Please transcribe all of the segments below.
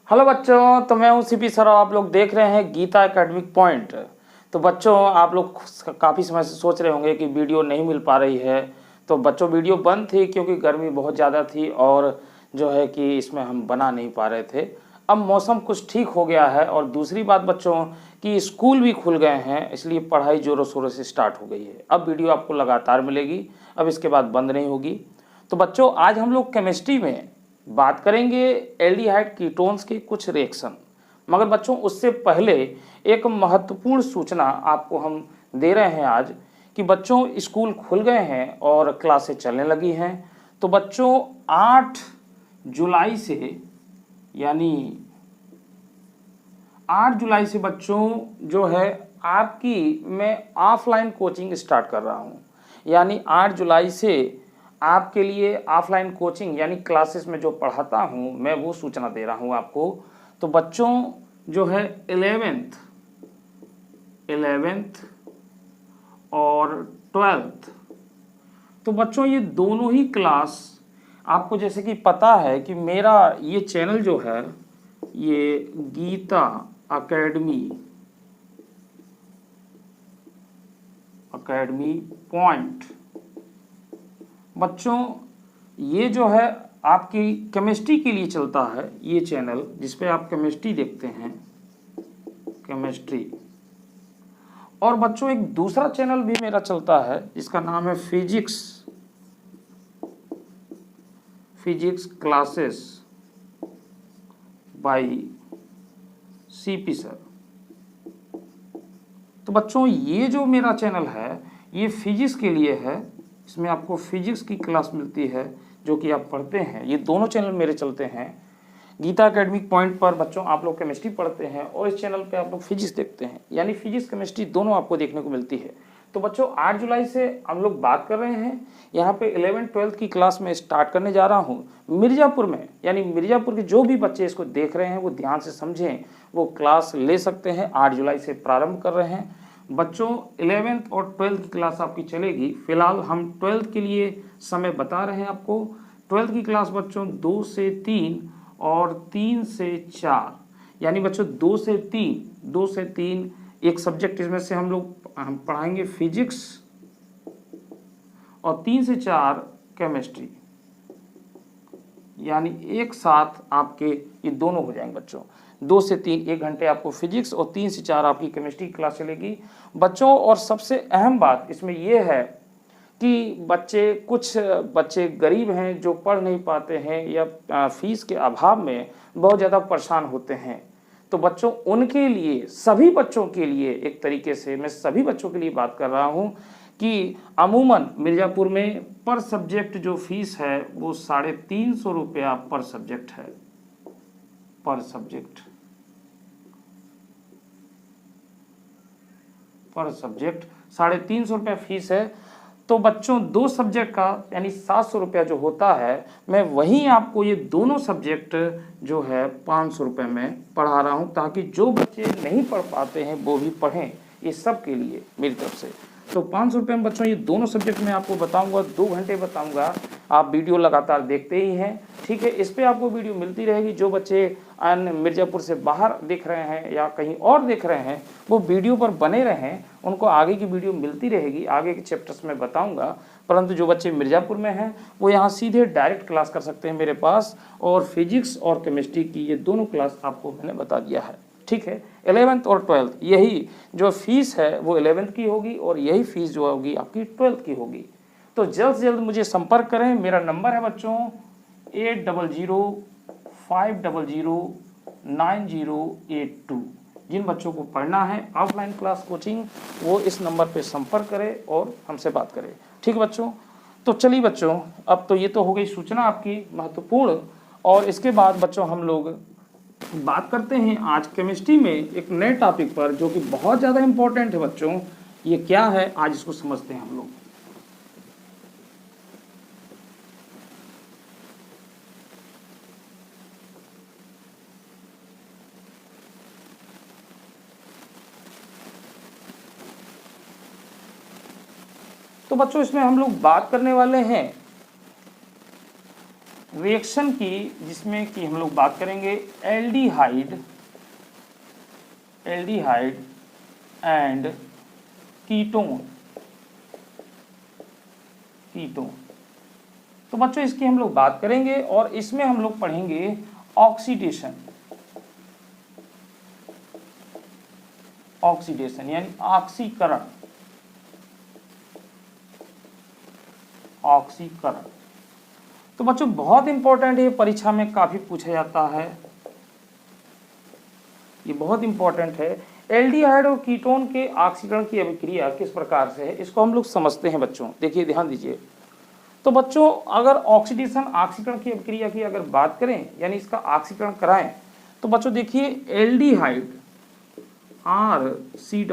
Hello बच्चों, तो मैं हूं सीपी सर और आप लोग देख रहे हैं गीता एकेडमिक पॉइंट। तो बच्चों, आप लोग काफ़ी समय से सोच रहे होंगे कि वीडियो नहीं मिल पा रही है। तो बच्चों, वीडियो बंद थी क्योंकि गर्मी बहुत ज़्यादा थी और जो है कि इसमें हम बना नहीं पा रहे थे। अब मौसम कुछ ठीक हो गया है और दूसरी बात बच्चों कि स्कूल भी खुल गए हैं, इसलिए पढ़ाई ज़ोरों शोरों से स्टार्ट हो गई है। अब वीडियो आपको लगातार मिलेगी, अब इसके बाद बंद नहीं होगी। तो बच्चों, आज हम लोग केमिस्ट्री में बात करेंगे एल्डिहाइड कीटोन्स के कुछ रिएक्शन। मगर बच्चों, उससे पहले एक महत्वपूर्ण सूचना आपको हम दे रहे हैं आज कि बच्चों स्कूल खुल गए हैं और क्लासें चलने लगी हैं। तो बच्चों 8 जुलाई से यानी 8 जुलाई से बच्चों जो है आपकी मैं ऑफलाइन कोचिंग स्टार्ट कर रहा हूँ। यानी 8 जुलाई से आपके लिए ऑफलाइन कोचिंग यानी क्लासेस में जो पढ़ाता हूँ मैं वो सूचना दे रहा हूँ आपको। तो बच्चों जो है 11th और 12th, तो बच्चों ये दोनों ही क्लास आपको जैसे कि पता है कि मेरा ये चैनल जो है ये गीता अकेडमी पॉइंट। बच्चों ये जो है आपकी केमिस्ट्री के लिए चलता है, ये चैनल जिस पे आप केमिस्ट्री देखते हैं, केमिस्ट्री। और बच्चों एक दूसरा चैनल भी मेरा चलता है जिसका नाम है physics classes bye CP sir. तो बच्चों ये जो मेरा चैनल है ये फिजिक्स के लिए है, इसमें आपको फिजिक्स की क्लास मिलती है जो कि आप पढ़ते हैं। ये दोनों चैनल मेरे चलते हैं। गीता एकेडमिक पॉइंट पर बच्चों आप लोग केमिस्ट्री पढ़ते हैं और इस चैनल पे आप लोग फिजिक्स देखते हैं, यानी फिजिक्स केमिस्ट्री दोनों आपको देखने को मिलती है। तो बच्चों 8 जुलाई से हम लोग बात कर रहे हैं यहाँ पे 11th-12th की क्लास में स्टार्ट करने जा रहा हूँ मिर्ज़ापुर में। यानी मिर्ज़ापुर के जो भी बच्चे इसको देख रहे हैं वो ध्यान से समझें, वो क्लास ले सकते हैं। 8 जुलाई से प्रारंभ कर रहे हैं बच्चों। 11th और 12th की क्लास आपकी चलेगी। फिलहाल हम 12th के लिए समय बता रहे हैं आपको। 12th की क्लास बच्चों 2 से 3 और 3 से 4, यानी बच्चों 2 से 3 एक सब्जेक्ट इसमें से हम पढ़ाएंगे फिजिक्स और 3 से 4 केमिस्ट्री, यानी एक साथ आपके ये दोनों हो जाएंगे बच्चों। 2 से 3 1 घंटे आपको फिजिक्स और 3 से 4 आपकी केमिस्ट्री क्लास चलेगी बच्चों। और सबसे अहम बात इसमें यह है कि कुछ बच्चे गरीब हैं जो पढ़ नहीं पाते हैं या फीस के अभाव में बहुत ज़्यादा परेशान होते हैं। तो बच्चों उनके लिए, सभी बच्चों के लिए, एक तरीके से मैं सभी बच्चों के लिए बात कर रहा हूँ कि अमूमन मिर्ज़ापुर में पर सब्जेक्ट जो फीस है वो 350 रुपया पर सब्जेक्ट है। पर सब्जेक्ट 350 रुपया फीस है। तो बच्चों 2 सब्जेक्ट का यानी 700 रुपया जो होता है, मैं वहीं आपको ये दोनों सब्जेक्ट जो है 500 रुपये में पढ़ा रहा हूँ, ताकि जो बच्चे नहीं पढ़ पाते हैं वो भी पढ़ें। ये सब के लिए मेरी तरफ से। तो 500 रुपये में बच्चों ये दोनों सब्जेक्ट मैं आपको बताऊंगा, 2 घंटे बताऊंगा। आप वीडियो लगातार देखते ही हैं, ठीक है। इस पर आपको वीडियो मिलती रहेगी। जो बच्चे अन्य मिर्ज़ापुर से बाहर देख रहे हैं या कहीं और देख रहे हैं वो वीडियो पर बने रहें, उनको आगे की वीडियो मिलती रहेगी, आगे के चैप्टर्स में बताऊंगा। परंतु जो बच्चे मिर्ज़ापुर में हैं वो यहाँ सीधे डायरेक्ट क्लास कर सकते हैं मेरे पास। और फिजिक्स और केमिस्ट्री की ये दोनों क्लास आपको मैंने बता दिया है, ठीक है। 11th और 12th यही जो फीस है वो 11th की होगी और यही फीस जो होगी आपकी 12th की होगी। तो जल्द से जल्द मुझे संपर्क करें। मेरा नंबर है बच्चों 8005009082। जिन बच्चों को पढ़ना है ऑफलाइन क्लास कोचिंग वो इस नंबर पे संपर्क करें और हमसे बात करें, ठीक है बच्चों। तो चलिए बच्चों, अब तो ये तो हो गई सूचना आपकी महत्वपूर्ण। और इसके बाद बच्चों हम लोग बात करते हैं आज केमिस्ट्री में एक नए टॉपिक पर जो कि बहुत ज़्यादा इम्पोर्टेंट है बच्चों। ये क्या है आज इसको समझते हैं हम लोग। तो बच्चों इसमें हम लोग बात करने वाले हैं रिएक्शन की जिसमें कि हम लोग बात करेंगे एल्डिहाइड एंड कीटोन। तो बच्चों इसकी हम लोग बात करेंगे और इसमें हम लोग पढ़ेंगे ऑक्सीडेशन यानी ऑक्सीकरण। तो बच्चों बहुत इंपॉर्टेंट है, परीक्षा में काफी पूछा जाता है, ये बहुत इंपॉर्टेंट है। एल्डिहाइड और कीटोन के ऑक्सीकरण की अभिक्रिया किस प्रकार से है इसको हम लोग समझते हैं बच्चों। देखिए ध्यान दीजिए। तो बच्चों अगर ऑक्सीडेशन ऑक्सीकरण की अभिक्रिया की अगर बात करें यानी इसका ऑक्सीकरण कराएं तो बच्चों देखिए एल्डिहाइड RC≡OH।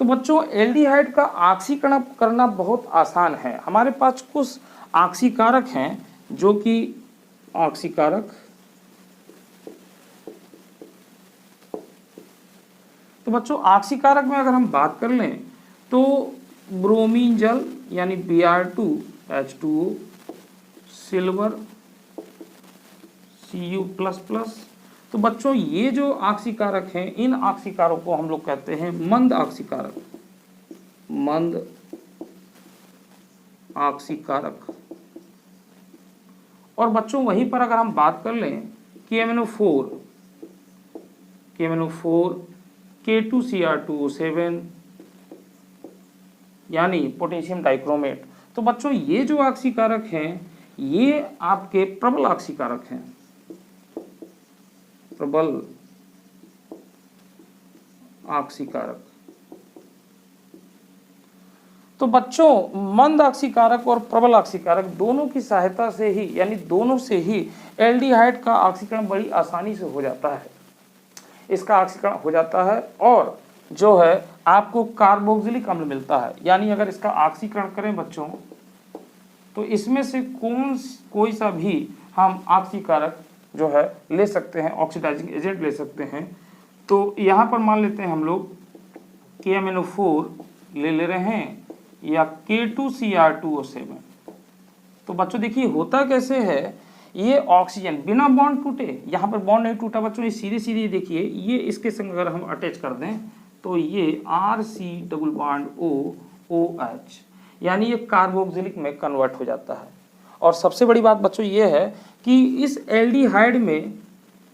तो बच्चों एल्डिहाइड का ऑक्सीकरण करना बहुत आसान है। हमारे पास कुछ ऑक्सीकारक हैं जो कि तो बच्चों ऑक्सीकारक में अगर हम बात कर लें तो ब्रोमीन जल यानी Br2H2O, सिल्वर Cu++। तो बच्चों ये जो ऑक्सीकारक हैं इन ऑक्सीकारकों को हम लोग कहते हैं मंद ऑक्सीकारक। और बच्चों वहीं पर अगर हम बात कर लें KMnO4 K2Cr2O7 यानी पोटेशियम डाइक्रोमेट। तो बच्चों ये जो ऑक्सीकारक हैं ये आपके प्रबल ऑक्सीकारक हैं, प्रबल ऑक्सीकारक। तो बच्चों मंद ऑक्सीकारक और प्रबल ऑक्सीकारक दोनों की सहायता से ही यानी दोनों से ही एल्डिहाइड का ऑक्सीकरण बड़ी आसानी से हो जाता है, इसका ऑक्सीकरण हो जाता है और जो है आपको कार्बोक्सिलिक अम्ल मिलता है। यानी अगर इसका ऑक्सीकरण करें बच्चों तो इसमें से कोई सा भी हम ऑक्सीकारक जो है ले सकते हैं, ऑक्सीडाइजिंग एजेंट ले सकते हैं। तो यहाँ पर मान लेते हैं हम लोग KMnO4 ले रहे हैं या K2Cr2O7। तो बच्चों देखिए होता कैसे है, ये ऑक्सीजन बिना बॉन्ड टूटे, यहाँ पर बॉन्ड नहीं टूटा बच्चों, ये सीधे देखिए ये इसके संग अगर हम अटैच कर दें तो ये RC≡OH यानी ये कार्बोक्सिलिक में कन्वर्ट हो जाता है। और सबसे बड़ी बात बच्चों ये है कि इस एल्डिहाइड में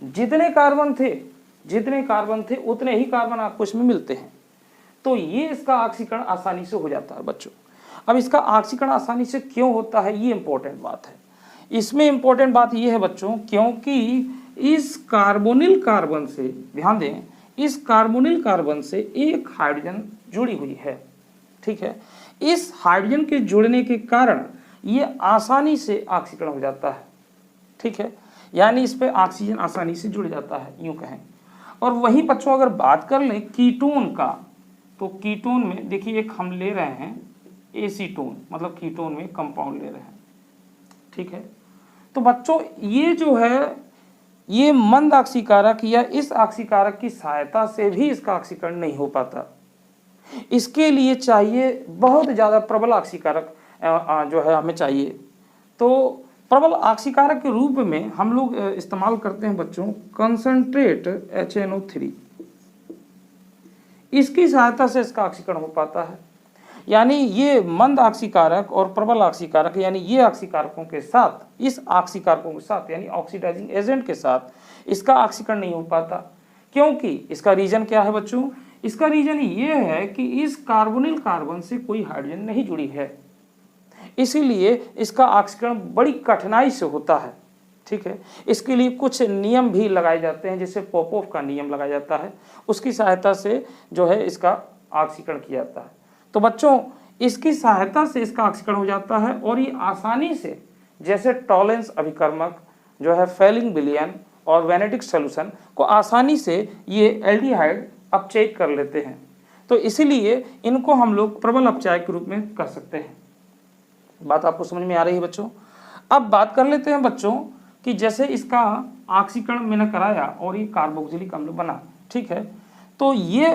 जितने कार्बन थे उतने ही कार्बन आपको इसमें मिलते हैं। तो ये इसका ऑक्सीकरण आसानी से हो जाता है बच्चों। अब इसका ऑक्सीकरण आसानी से क्यों होता है ये इंपॉर्टेंट बात है। इसमें इंपॉर्टेंट बात ये है बच्चों क्योंकि इस कार्बोनिल कार्बन से, ध्यान दें, इस कार्बोनिल कार्बन से एक हाइड्रोजन जुड़ी हुई है, ठीक है। इस हाइड्रोजन के जुड़ने के कारण ये आसानी से ऑक्सीकरण हो जाता है, ठीक है। यानी इस पे ऑक्सीजन आसानी से जुड़ जाता है यूं कहें। और वही बच्चों अगर बात कर लें कीटोन का, तो कीटोन में देखिए एक हम ले रहे हैं एसीटोन, मतलब कीटोन में कंपाउंड ले रहे हैं, ठीक है। तो बच्चों ये जो है ये मंद ऑक्सीकारक या इस ऑक्सीकारक की सहायता से भी इसका ऑक्सीकरण नहीं हो पाता। इसके लिए चाहिए बहुत ज़्यादा प्रबल ऑक्सीकारक जो है हमें चाहिए। तो प्रबल ऑक्सीकारक के रूप में हम लोग इस्तेमाल करते हैं बच्चों कंसंट्रेट HNO3। इसकी सहायता से इसका ऑक्सीकरण हो पाता है। यानी ये मंद ऑक्सीकारक और प्रबल ऑक्सीकारक यानी ये ऑक्सीकारकों के साथ, इस ऑक्सीकारकों के साथ यानी ऑक्सीडाइजिंग एजेंट के साथ इसका ऑक्सीकरण नहीं हो पाता। क्योंकि इसका रीजन क्या है बच्चों, इसका रीजन ये है कि इस कार्बोनिल कार्बन से कोई हाइड्रोजन नहीं जुड़ी है, इसीलिए इसका ऑक्सीकरण बड़ी कठिनाई से होता है, ठीक है। इसके लिए कुछ नियम भी लगाए जाते हैं, जैसे पोपोव का नियम लगाया जाता है, उसकी सहायता से जो है इसका ऑक्सीकरण किया जाता है। तो बच्चों इसकी सहायता से इसका ऑक्सीकरण हो जाता है और ये आसानी से, जैसे टॉलेंस अभिकर्मक जो है फेलिंग विलयन और वेनेडिक्ट सॉल्यूशन को आसानी से ये एल्डिहाइड अपचयित कर लेते हैं। तो इसीलिए इनको हम लोग प्रबल अपचायक के रूप में कर सकते हैं। बात आपको समझ में आ रही है बच्चों। अब बात कर लेते हैं बच्चों कि जैसे इसका ऑक्सीकरण मैंने कराया और ये कार्बोक्सिलिक अम्ल बना, ठीक है। तो ये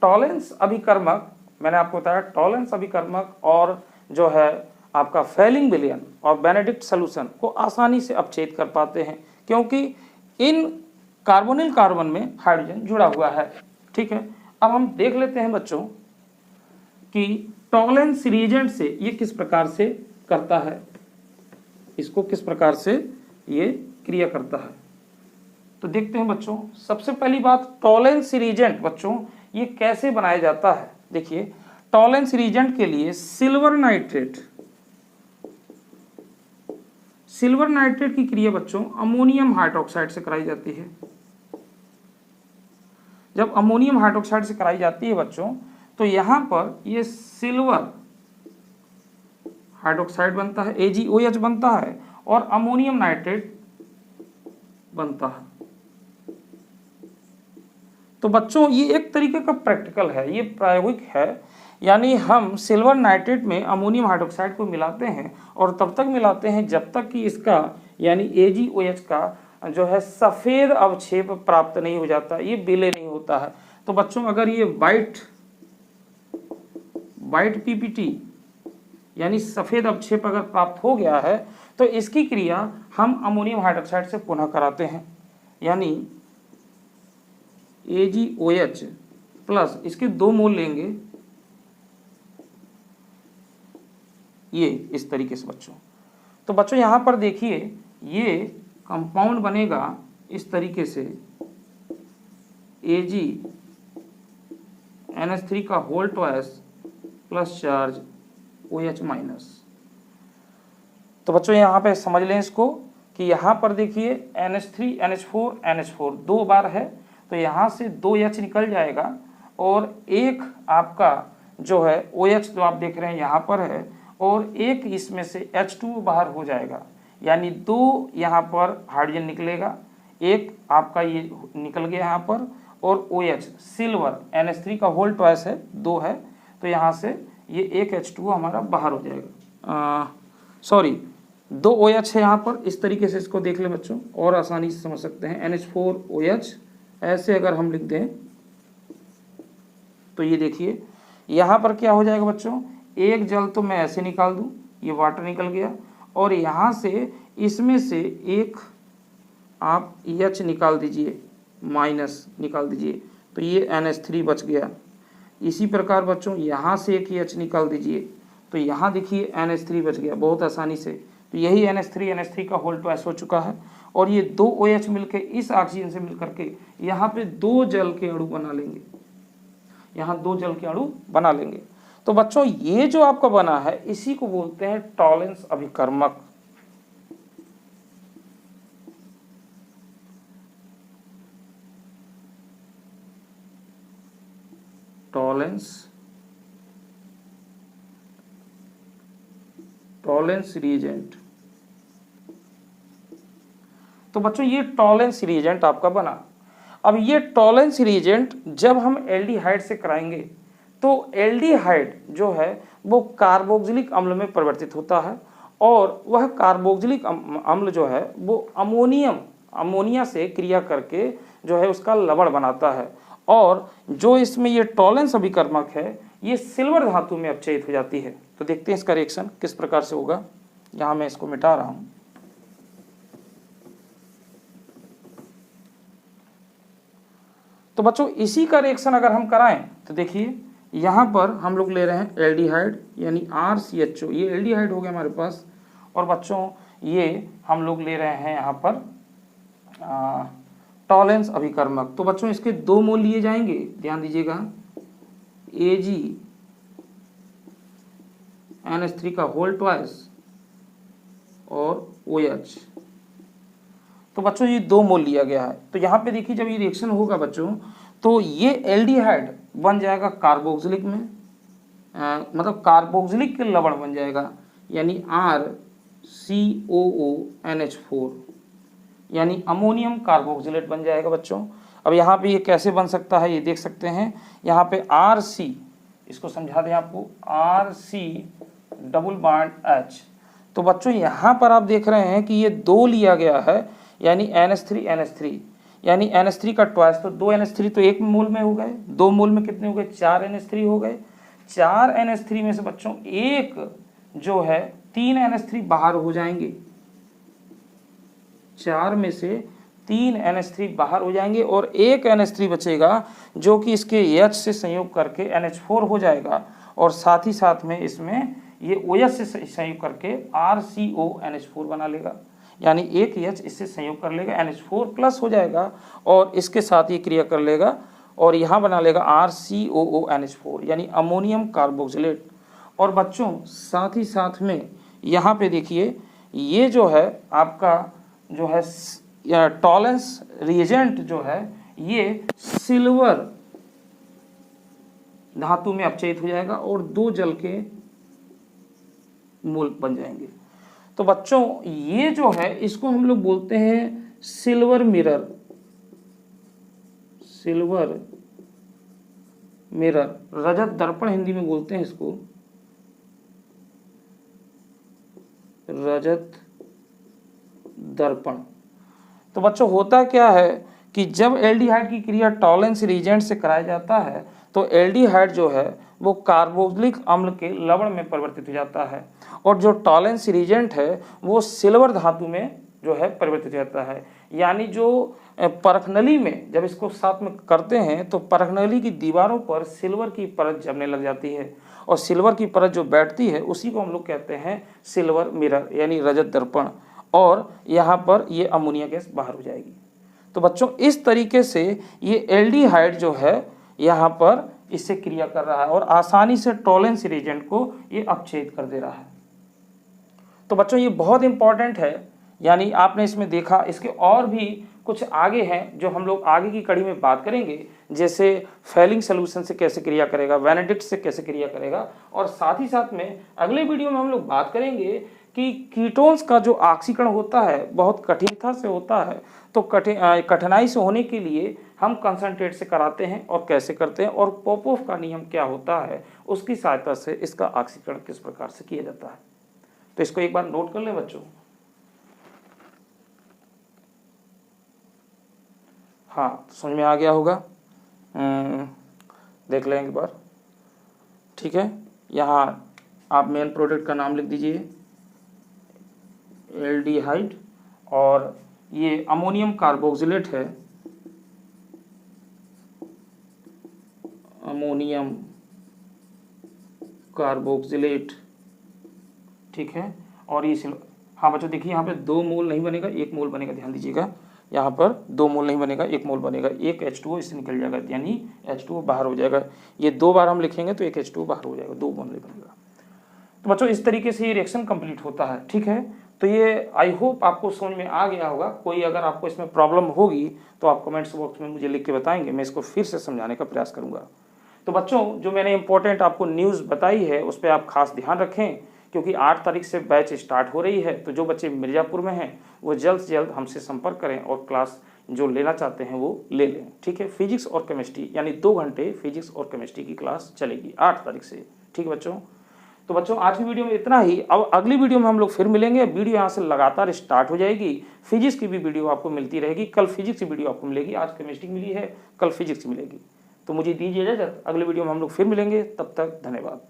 टॉलेंस अभिकर्मक, मैंने आपको बताया टॉलेंस अभिकर्मक और जो है आपका फेलिंग विलयन और बेनेडिक्ट सॉल्यूशन को आसानी से अपच्छेद कर पाते हैं, क्योंकि इन कार्बोनिल कार्बन में हाइड्रोजन जुड़ा हुआ है। ठीक है, अब हम देख लेते हैं बच्चों कि टॉलेंस रिएजेंट से ये किस प्रकार से करता है, इसको किस प्रकार से ये क्रिया करता है। तो देखते हैं बच्चों, सबसे पहली बात टॉलेंस रिएजेंट बच्चों ये कैसे बनाया जाता है। देखिए, टॉलेंस रिएजेंट के लिए सिल्वर नाइट्रेट की क्रिया बच्चों अमोनियम हाइड्रोक्साइड से कराई जाती है। जब अमोनियम हाइड्रोक्साइड से कराई जाती है बच्चों, तो यहां पर ये सिल्वर हाइड्रोक्साइड बनता है, AgOH बनता है, और अमोनियम नाइट्रेट बनता है। तो बच्चों ये एक तरीके का प्रैक्टिकल है, ये प्रायोगिक है, यानी हम सिल्वर नाइट्रेट में अमोनियम हाइड्रोक्साइड को मिलाते हैं और तब तक मिलाते हैं जब तक कि इसका यानी AgOH का जो है सफ़ेद अवक्षेप प्राप्त नहीं हो जाता, ये विलय नहीं होता है। तो बच्चों अगर ये वाइट PPT यानी सफ़ेद अवक्षेप अगर प्राप्त हो गया है तो इसकी क्रिया हम अमोनियम हाइड्रोक्साइड से पुनः कराते हैं, यानी AgOH प्लस इसके 2 मोल लेंगे, ये इस तरीके से बच्चों। तो बच्चों यहाँ पर देखिए ये कंपाउंड बनेगा इस तरीके से, AgNH3 का whole twice plus charge OH minus. तो बच्चों यहाँ पे समझ लें इसको कि यहाँ पर देखिए NH3 NH4 2 बार है, तो यहाँ से 2 H निकल जाएगा और एक आपका जो है OH जो आप देख रहे हैं यहाँ पर है, और एक इसमें से H2 बाहर हो जाएगा, यानी 2 यहाँ पर हाइड्रोजन निकलेगा, एक आपका ये निकल गया यहाँ पर, और OH सिल्वर NH3 का होल ट्वाइस है 2 है, तो यहाँ से ये एक H2 हमारा बाहर हो जाएगा। सॉरी 2 OH है यहाँ पर, इस तरीके से इसको देख लें बच्चों और आसानी से समझ सकते हैं। NH4OH ऐसे अगर हम लिख दें तो ये देखिए यहाँ पर क्या हो जाएगा बच्चों, एक जल तो मैं ऐसे निकाल दूँ, ये वाटर निकल गया, और यहाँ से इसमें से एक आप H निकाल दीजिए, माइनस निकाल दीजिए, तो ये NH3 बच गया। इसी प्रकार बच्चों यहाँ से एक H निकाल दीजिए, तो यहाँ देखिए NH3 बच गया बहुत आसानी से। तो यही NH3 का होल ट्वाइस हो चुका है, और ये 2 OH मिलकर इस ऑक्सीजन से मिलकर के यहाँ पे 2 जल के अणु बना लेंगे, यहाँ 2 जल के अणु बना लेंगे। तो बच्चों ये जो आपका बना है इसी को बोलते हैं टॉलेंस अभिकर्मक। Tollens reagent. तो बच्चों ये टॉलेंस रिएजेंट आपका बना। अब ये टॉलेंस रिएजेंट जब हम एल्डिहाइड से कराएंगे तो एल्डिहाइड जो है वो कार्बोक्सिलिक अम्ल में परिवर्तित होता है, और वह कार्बोक्सिलिक अम्ल जो है वो अमोनिया से क्रिया करके जो है उसका लवण बनाता है, और जो इसमें ये टॉलेंस अभिकर्मक है ये सिल्वर धातु में अपचयित हो जाती है। तो देखते हैं इसका रिएक्शन किस प्रकार से होगा। यहाँ मैं इसको मिटा रहा हूँ। तो बच्चों इसी का रिएक्शन अगर हम कराएं तो देखिए यहाँ पर हम लोग ले रहे हैं एल्डिहाइड यानी RCHO, ये एल्डिहाइड हो गया हमारे पास, और बच्चों ये हम लोग ले रहे हैं यहाँ पर टॉलेंस अभिकर्मक। तो बच्चों इसके 2 मोल लिए जाएंगे, ध्यान दीजिएगा, AgNH3 का होल ट्वाइस और OH। तो बच्चों ये 2 मोल लिया गया है। तो यहाँ पे देखिए जब ये रिएक्शन होगा बच्चों तो ये एल्डिहाइड बन जाएगा कार्बोक्सिलिक में, मतलब कार्बोक्सिलिक के लवण बन जाएगा, यानी RCOONH4 यानी अमोनियम कार्बोक्सिलेट बन जाएगा बच्चों। अब यहाँ पे ये कैसे बन सकता है ये देख सकते हैं, यहाँ पे RC, इसको समझा दें आपको, RC डबल बॉन्ड H। तो बच्चों यहाँ पर आप देख रहे हैं कि ये 2 लिया गया है, यानी NH3 यानी NH3 का ट्वाइस, तो 2 NH3 तो 1 मोल में हो गए, 2 मोल में कितने हो गए, 4 NH3 हो गए। 4 NH3 में से बच्चों एक जो है 3 NH3 बाहर हो जाएंगे, 4 में से 3 NH3 बाहर हो जाएंगे और एक NH3 बचेगा जो कि इसके H से संयोग करके NH4 हो जाएगा और साथ ही साथ में इसमें ये OH से संयोग करके RCONH4 बना लेगा, यानी एक H इससे संयोग कर लेगा NH4 प्लस हो जाएगा और इसके साथ ये क्रिया कर लेगा और यहाँ बना लेगा RCOONH4 यानी अमोनियम कार्बोक्सिलेट। और बच्चों साथ ही साथ में यहाँ पे देखिए ये जो है आपका जो है टॉलेंस रिएजेंट जो है ये सिल्वर धातु में अपचयित हो जाएगा और 2 जल के मूल बन जाएंगे। तो बच्चों ये जो है इसको हम लोग बोलते हैं सिल्वर मिरर, सिल्वर मिरर, रजत दर्पण हिंदी में बोलते हैं इसको, रजत दर्पण। तो बच्चों होता क्या है कि जब एल्डिहाइड की क्रिया टॉलेंस रिएजेंट से कराया जाता है तो एल्डिहाइड जो है वो कार्बोक्सिलिक अम्ल के लवण में परिवर्तित हो जाता है और जो टॉलेंस रिएजेंट है वो सिल्वर धातु में जो है परिवर्तित हो जाता है। यानी जो परखनली में जब इसको साथ में करते हैं तो परखनली की दीवारों पर सिल्वर की परत जमने लग जाती है और सिल्वर की परत जो बैठती है उसी को हम लोग कहते हैं सिल्वर मिरर यानी रजत दर्पण और यहाँ पर ये अमोनिया गैस बाहर हो जाएगी। तो बच्चों इस तरीके से ये एल्डिहाइड जो है यहाँ पर इससे क्रिया कर रहा है और आसानी से टॉलेंस रिएजेंट को ये अपच्छेद कर दे रहा है। तो बच्चों ये बहुत इंपॉर्टेंट है, यानी आपने इसमें देखा इसके और भी कुछ आगे हैं जो हम लोग आगे की कड़ी में बात करेंगे, जैसे फेलिंग सोल्यूशन से कैसे क्रिया करेगा, वेनेडिक्ट से कैसे क्रिया करेगा और साथ ही साथ में अगले वीडियो में हम लोग बात करेंगे कि कीटोन्स का जो ऑक्सीकरण होता है बहुत कठिनता से होता है, तो कठिनाई से होने के लिए हम कंसंट्रेट से कराते हैं और कैसे करते हैं और पोपोव का नियम क्या होता है उसकी सहायता से इसका ऑक्सीकरण किस प्रकार से किया जाता है। तो इसको एक बार नोट कर लें बच्चों। हाँ समझ में आ गया होगा, देख लें एक बार, ठीक है। यहाँ आप मेन प्रोडक्ट का नाम लिख दीजिए एल्डिहाइड और ये अमोनियम कार्बोक्सिलेट है, अमोनियम कार्बोक्सिलेट, ठीक है। और ये हाँ बच्चों देखिए यहाँ पे 2 मोल नहीं बनेगा, 1 मोल बनेगा, ध्यान दीजिएगा। यहाँ पर 2 मोल नहीं बनेगा, 1 मोल बनेगा, एक H2O इससे निकल जाएगा यानी H2O बाहर हो जाएगा। ये 2 बार हम लिखेंगे तो एक H2O बाहर हो जाएगा, 2 मोल नहीं बनेगा। तो बच्चों इस तरीके से ये रिएक्शन कंप्लीट होता है, ठीक है। तो ये आई होप आपको समझ में आ गया होगा। कोई अगर आपको इसमें प्रॉब्लम होगी तो आप कमेंट्स बॉक्स में मुझे लिख के बताएंगे, मैं इसको फिर से समझाने का प्रयास करूँगा। तो बच्चों जो मैंने इंपॉर्टेंट आपको न्यूज़ बताई है उस पर आप खास ध्यान रखें, क्योंकि 8 तारीख से बैच स्टार्ट हो रही है। तो जो बच्चे मिर्ज़ापुर में हैं वो जल्द से जल्द हमसे संपर्क करें और क्लास जो लेना चाहते हैं वो ले लें, ठीक है। फिजिक्स और केमिस्ट्री यानी 2 घंटे फिजिक्स और केमिस्ट्री की क्लास चलेगी 8 तारीख से, ठीक है बच्चों। तो बच्चों आज की वीडियो में इतना ही। अब अगली वीडियो में हम लोग फिर मिलेंगे। वीडियो यहाँ से लगातार स्टार्ट हो जाएगी, फिजिक्स की भी वीडियो आपको मिलती रहेगी। कल फिजिक्स की वीडियो आपको मिलेगी, आज केमिस्ट्री मिली है, कल फिजिक्स मिलेगी। तो मुझे दीजिए इजाजत, अगले वीडियो में हम लोग फिर मिलेंगे, तब तक धन्यवाद।